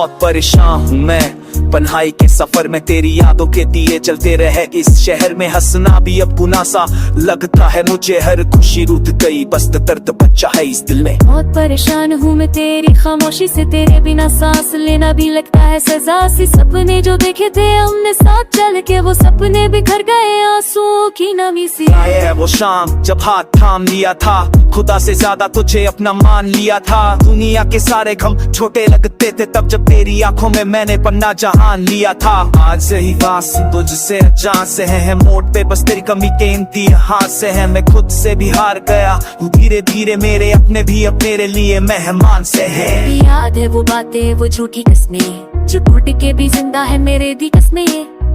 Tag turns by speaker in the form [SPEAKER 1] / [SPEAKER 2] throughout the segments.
[SPEAKER 1] बहुत परेशान हूँ मैं, पन्हाई के सफर में तेरी यादों के दिए जलते रहे इस शहर में। हंसना भी अब गुनाह सा लगता है मुझे, हर खुशी रुक गई, बस दर्द बच्चा है इस दिल में।
[SPEAKER 2] बहुत परेशान हूँ मैं तेरी खामोशी से, तेरे बिना सांस लेना भी लगता है सजा सी। सपने जो देखे थे हमने साथ चल के, वो सपने बिखर गए आंसुओं की नमी सी।
[SPEAKER 1] आए है वो शाम जब हाथ थाम लिया था, खुदा से ज्यादा तुझे अपना मान लिया था। दुनिया के सारे गम छोटे लगते थे तब जब तेरी आंखों में मैंने पन्ना जहान लिया था। आज से ही वास तुझसे जान से है मोड़ पे, बस तेरी कमी के इम्तिहान से है। मैं खुद से भी हार गया, धीरे धीरे मेरे अपने भी अब मेरे लिए मेहमान से है।
[SPEAKER 2] याद है वो बातें, वो झूठी कस्में जो टूट के भी जिंदा है मेरे दी कस्में।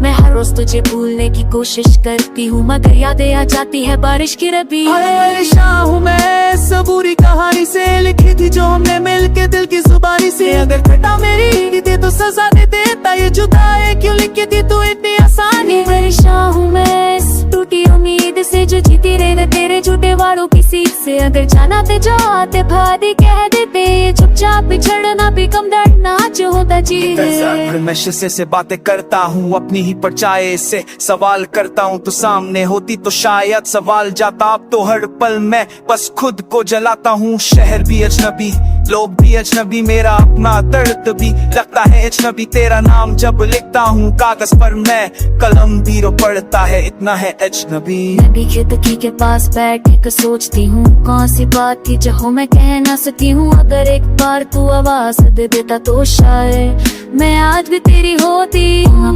[SPEAKER 2] मैं हर रोज तुझे भूलने की कोशिश करती हूँ, मगर यादें आ जाती है बारिश की रबी।
[SPEAKER 1] परेशान हूँ मैं सबूरी कहानी से, लिखी थी जो हमने मिलके दिल की जुबानी से। अगर खटा मेरी दे तो सजा दे देता, ये जुदाई क्यों लिख के दी तू इतनी आसानी।
[SPEAKER 2] परेशान हूँ मैं इस टूटी उम्मीद से जो जीती रहे तेरे झूठे वालों की सीख से। अगर जाना ते जो आते भादी कह देते, ये चुपचाप बिछड़ना भी कम दर्दना जो होता जी है।
[SPEAKER 1] मैं शीशे से बातें करता हूँ अपनी ही परछाई से, सवाल करता हूँ तो सामने होती तो शायद सवाल जाता। अब तो हर पल मैं बस खुद को जलाता हूँ। शहर भी अजनबी, लोग भी अजनबी, मेरा अपना दर्द भी लगता है अजनबी। तेरा नाम जब लिखता हूँ कागज पर मैं, कलम भी रो पड़ता है इतना है अजनबी।
[SPEAKER 2] मैं भी खिड़की के पास बैठ के सोचती हूँ, कौन सी बात थी जो मैं कह ना सकी हूँ। अगर एक बार तू आवाज दे देता तो शायद मैं आज भी तेरी होती।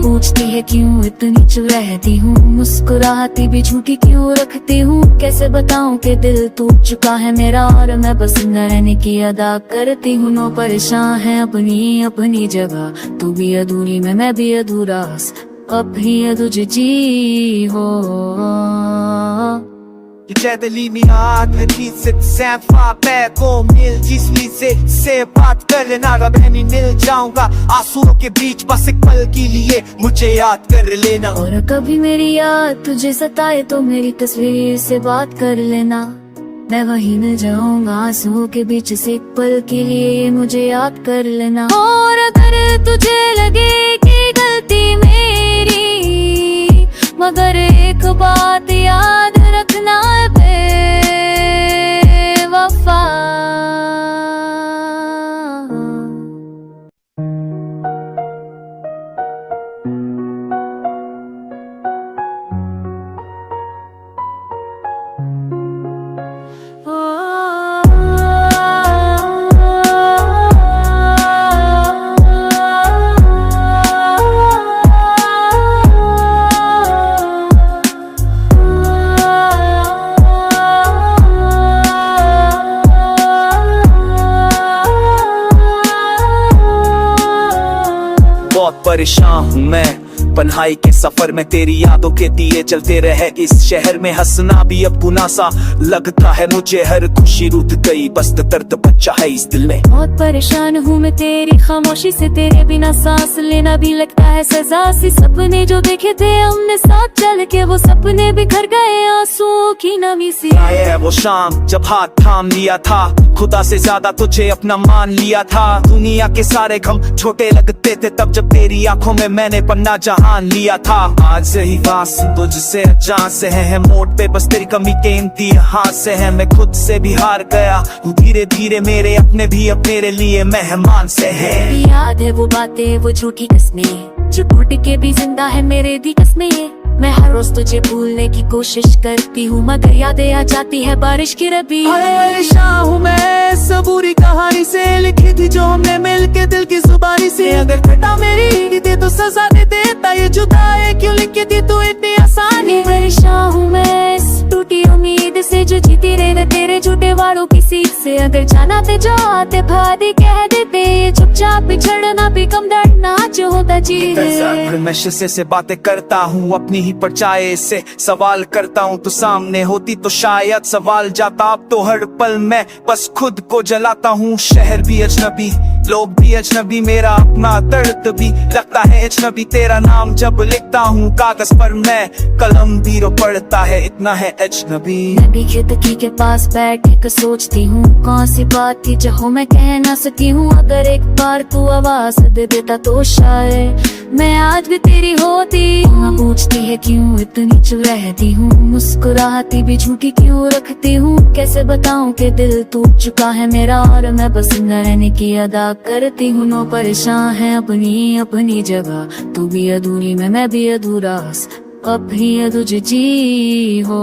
[SPEAKER 2] पूछती है क्यों इतनी चुप रहती हूँ, मुस्कुराती भी झूठी क्यों रखती हूँ। कैसे बताऊँ कि दिल टूट चुका है मेरा और मैं बस रहने की अदा करती हूँ। नो परेशान है अपनी अपनी जगह, तू भी अधूरी मैं भी अधूरा, अब भी अधूरी जी हो।
[SPEAKER 1] Jadali nihat hadith से पैक को मिल जिसली से बात कर लेना, बहनी मिल जाऊंगा आंसुओं के बीच बस एक पल के लिए मुझे याद कर लेना।
[SPEAKER 2] और कभी मेरी याद तुझे सताए तो मेरी तस्वीर से बात कर लेना, मैं वहीं मिल जाऊंगा आंसुओं के बीच से एक पल के लिए मुझे याद कर लेना। और अगर तुझे लगे कि गलती मेरी, मगर एक बात याद रखना बेवफा।
[SPEAKER 1] बहुत परेशान हूँ मैं, पन्हाई के सफर में तेरी यादों के दिए जलते रहे इस शहर में। हंसना भी अब गुनाह सा लगता है मुझे, हर खुशी रुक गई, बस दर्द बच्चा है इस दिल में।
[SPEAKER 2] बहुत परेशान हूँ मैं तेरी खामोशी से, तेरे बिना सांस लेना भी लगता है सजा सी। सपने जो देखे थे हमने साथ चल के, वो सपने बिखर गए आंसुओं की नमी सी।
[SPEAKER 1] आए है वो शाम जब हाथ थाम लिया था, खुदा से ज्यादा तुझे अपना मान लिया था। दुनिया के सारे गम छोटे लगते थे तब जब तेरी आंखों में मैंने पन्ना जहान लिया था। आज से ही वास तुझसे जान से है मोड़ पे, बस तेरी कमी के इम्तिहान से है। मैं खुद से भी हार गया, धीरे धीरे मेरे अपने भी अब मेरे लिए मेहमान से है।
[SPEAKER 2] याद है वो बातें, वो झूठी कस्में जो टूट के भी जिंदा है मेरे दी कस्में। मैं हर रोज तुझे भूलने की कोशिश करती हूँ, मगर यादें आ जाती है बारिश की रबी।
[SPEAKER 1] परेशान हूँ मैं सबूरी कहानी से, लिखी थी जो हमने मिलके दिल की जुबानी से। अगर खटा मेरी दे तो सजा दे देता, ये जुदाई क्यों लिख के दी तू इतनी आसानी।
[SPEAKER 2] परेशान हूँ मैं इस टूटी उम्मीद से जो जीती रहे तेरे झूठे वालों की सीख से। अगर जाना ते जो आते भादी कह देते, चुपचाप बिछड़ना भी कम दर्दना जो होता जी है।
[SPEAKER 1] मैं शीशे से बातें करता हूँ अपनी ही परछाई से, सवाल करता हूँ तो सामने होती तो शायद सवाल जाता। अब तो हर पल मैं बस खुद को जलाता हूँ। शहर भी अजनबी, लोग भी अजनबी, मेरा अपना दर्द भी लगता है अजनबी। तेरा नाम जब लिखता हूँ कागज पर, मैं कलम भी रो पड़ता है, इतना है अजनबी।
[SPEAKER 2] मैं भी खिड़की के पास बैठ कर सोचती हूँ कौन सी बात थी जो मैं कह ना सकी हूँ। अगर एक बार तू आवाज दे देता तो शायद मैं आज भी तेरी होती। माँ पूछती है क्यों इतनी चुप रहती हूँ, मुस्कुराती भी झूठी क्यों रखती हूँ। कैसे बताऊँ कि दिल टूट चुका है मेरा और मैं बस रहने की अदा करती हूँ। नो परेशान है अपनी अपनी जगह, तू भी अधूरी मैं भी अधूरा, अब भी अधूरी जी हो।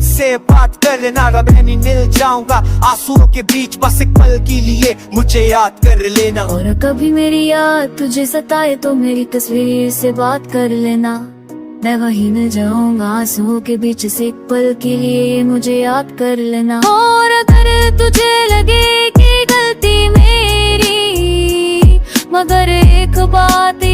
[SPEAKER 1] से बात कर लेना, रबैनी मिल जाऊंगा आंसुओं के बीच बस एक पल के लिए मुझे याद कर लेना।
[SPEAKER 2] और कभी मेरी याद तुझे सताए तो मेरी तस्वीर से बात कर लेना, मैं वहीं मिल जाऊंगा आंसुओं के बीच से एक पल के लिए मुझे याद कर लेना। और अगर तुझे लगे कि गलती मेरी, मगर एक बात